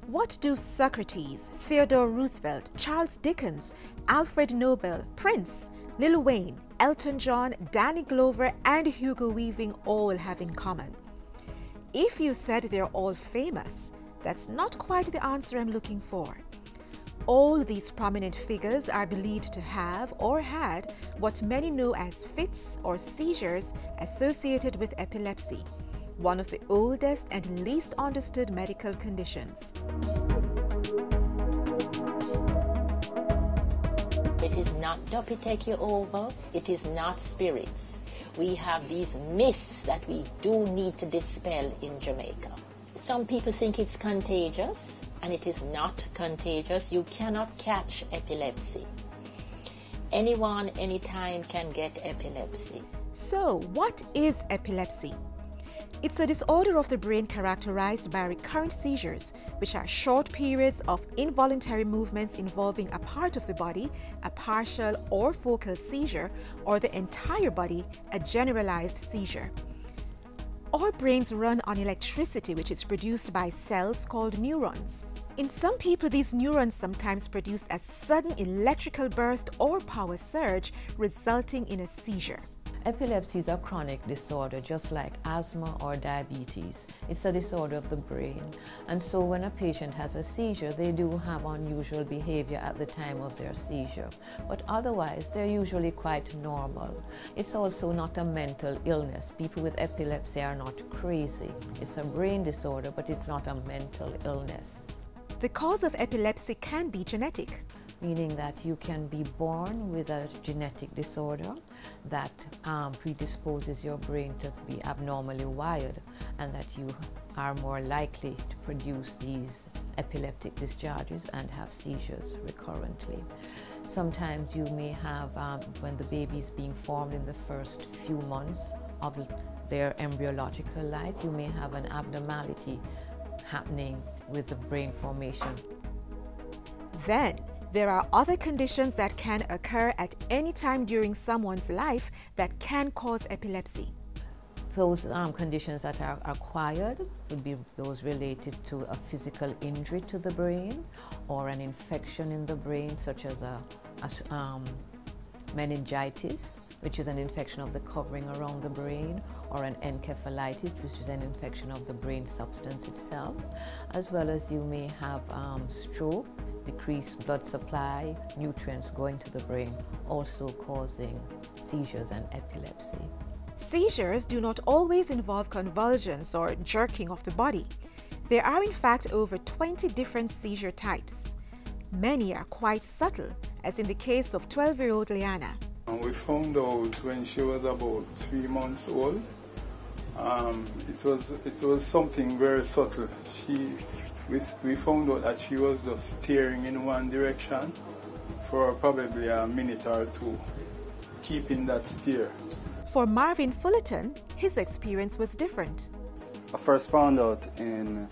What do Socrates, Theodore Roosevelt, Charles Dickens, Alfred Nobel, Prince, Lil Wayne, Elton John, Danny Glover, and Hugo Weaving all have in common? If you said they're all famous, that's not quite the answer I'm looking for. All these prominent figures are believed to have or had what many know as fits or seizures associated with epilepsy, one of the oldest and least understood medical conditions. It is not dopey take you over, it is not spirits. We have these myths that we do need to dispel in Jamaica. Some people think it's contagious, and it is not contagious. You cannot catch epilepsy. Anyone, anytime can get epilepsy. So, what is epilepsy? It's a disorder of the brain characterized by recurrent seizures, which are short periods of involuntary movements involving a part of the body, a partial or focal seizure, or the entire body, a generalized seizure. Our brains run on electricity, which is produced by cells called neurons. In some people, these neurons sometimes produce a sudden electrical burst or power surge, resulting in a seizure. Epilepsy is a chronic disorder, just like asthma or diabetes. It's a disorder of the brain. And so when a patient has a seizure, they do have unusual behavior at the time of their seizure. But otherwise, they're usually quite normal. It's also not a mental illness. People with epilepsy are not crazy. It's a brain disorder, but it's not a mental illness. The cause of epilepsy can be genetic, meaning that you can be born with a genetic disorder that predisposes your brain to be abnormally wired, and that you are more likely to produce these epileptic discharges and have seizures recurrently. Sometimes you may have, when the baby is being formed in the first few months of their embryological life, you may have an abnormality happening with the brain formation. Then, there are other conditions that can occur at any time during someone's life that can cause epilepsy. Those conditions that are acquired would be those related to a physical injury to the brain or an infection in the brain, such as meningitis, which is an infection of the covering around the brain, or an encephalitis, which is an infection of the brain substance itself, as well as you may have stroke, decreased blood supply, nutrients going to the brain, also causing seizures and epilepsy. Seizures do not always involve convulsions or jerking of the body. There are in fact over 20 different seizure types. Many are quite subtle, as in the case of 12-year-old Liana. We found out when she was about 3 months old. It was something very subtle. We found out that she was just staring in one direction for probably a minute or two, keeping that stare. For Marvin Fullerton, his experience was different. I first found out in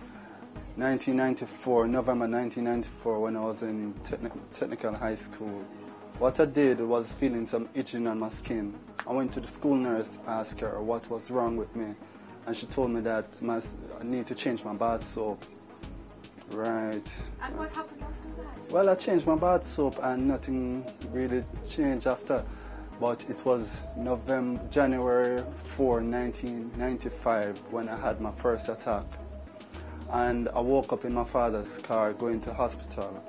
1994, November 1994, when I was in technical high school. What I did was feeling some itching on my skin. I went to the school nurse, asked her what was wrong with me, and she told me that I need to change my bath soap. Right. And what happened after that? Well, I changed my bath soap and nothing really changed after. But it was January 4, 1995 when I had my first attack. And I woke up in my father's car going to hospital.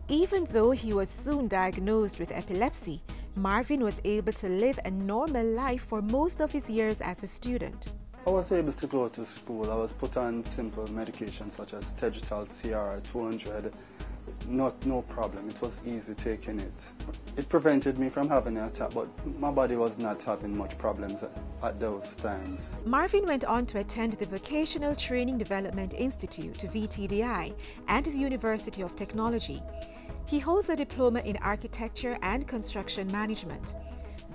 Even though he was soon diagnosed with epilepsy, Marvin was able to live a normal life for most of his years as a student. I was able to go to school. I was put on simple medications such as Tegretol CR 200. No problem. It was easy taking it. It prevented me from having an attack, but my body was not having much problems at those times. Marvin went on to attend the Vocational Training Development Institute, VTDI, and the University of Technology. He holds a diploma in architecture and construction management.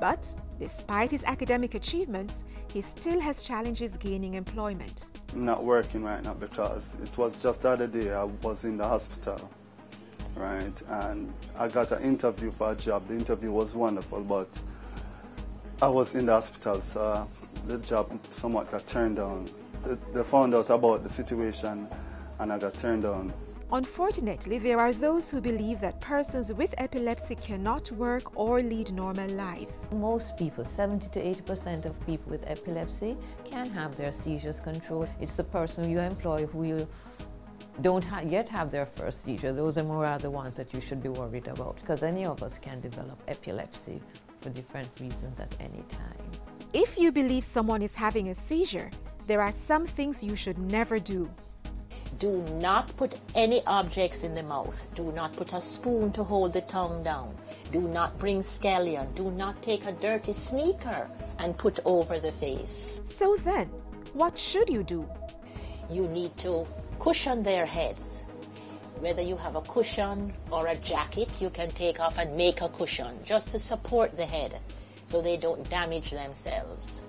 But despite his academic achievements, he still has challenges gaining employment. I'm not working right now because it was just the other day I was in the hospital, right? And I got an interview for a job. The interview was wonderful, but I was in the hospital, so the job somewhat got turned down. They found out about the situation and I got turned down. Unfortunately, there are those who believe that persons with epilepsy cannot work or lead normal lives. Most people, 70 to 80% of people with epilepsy, can have their seizures controlled. It's the person you employ who you don't yet have their first seizure. Those are the ones that you should be worried about, because any of us can develop epilepsy for different reasons at any time. If you believe someone is having a seizure, there are some things you should never do. Do not put any objects in the mouth. Do not put a spoon to hold the tongue down. Do not bring scallion. Do not take a dirty sneaker and put over the face. So then, what should you do? You need to cushion their heads. Whether you have a cushion or a jacket, you can take off and make a cushion just to support the head so they don't damage themselves.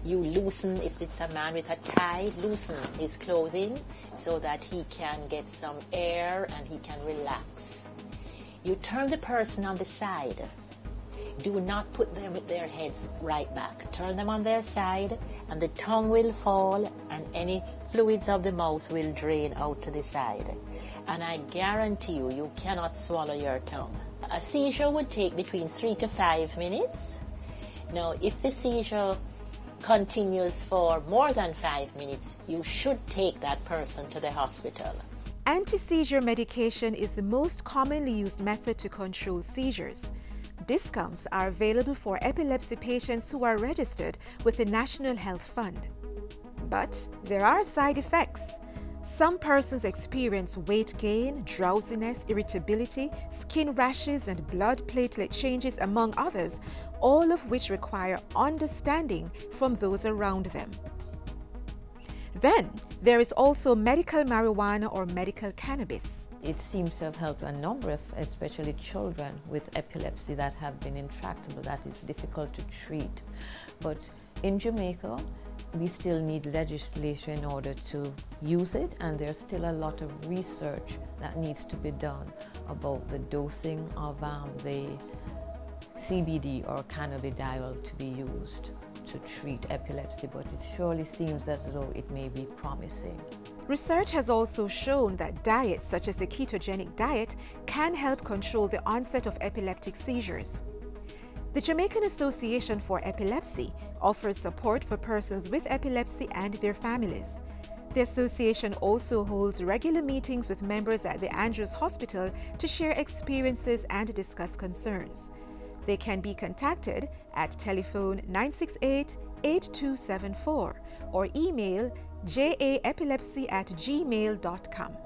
You loosen, if it's a man with a tie, loosen his clothing so that he can get some air and he can relax. You turn the person on the side. Do not put them with their heads right back. Turn them on their side and the tongue will fall and any fluids of the mouth will drain out to the side. And I guarantee you, you cannot swallow your tongue. A seizure would take between 3 to 5 minutes. Now, if the seizure continues for more than 5 minutes, you should take that person to the hospital. Anti-seizure medication is the most commonly used method to control seizures. Discounts are available for epilepsy patients who are registered with the National Health Fund. But there are side effects. Some persons experience weight gain, drowsiness, irritability, skin rashes, and blood platelet changes, among others, all of which require understanding from those around them. Then, there is also medical marijuana or medical cannabis. It seems to have helped a number of, especially children with epilepsy that have been intractable, that is difficult to treat. But in Jamaica, we still need legislation in order to use it, and there's still a lot of research that needs to be done about the dosing of the CBD or cannabidiol to be used to treat epilepsy, but it surely seems as though it may be promising. Research has also shown that diets such as a ketogenic diet can help control the onset of epileptic seizures. The Jamaican Association for Epilepsy offers support for persons with epilepsy and their families. The association also holds regular meetings with members at the Andrews Hospital to share experiences and discuss concerns. They can be contacted at telephone 968-8274 or email jaepilepsy@gmail.com.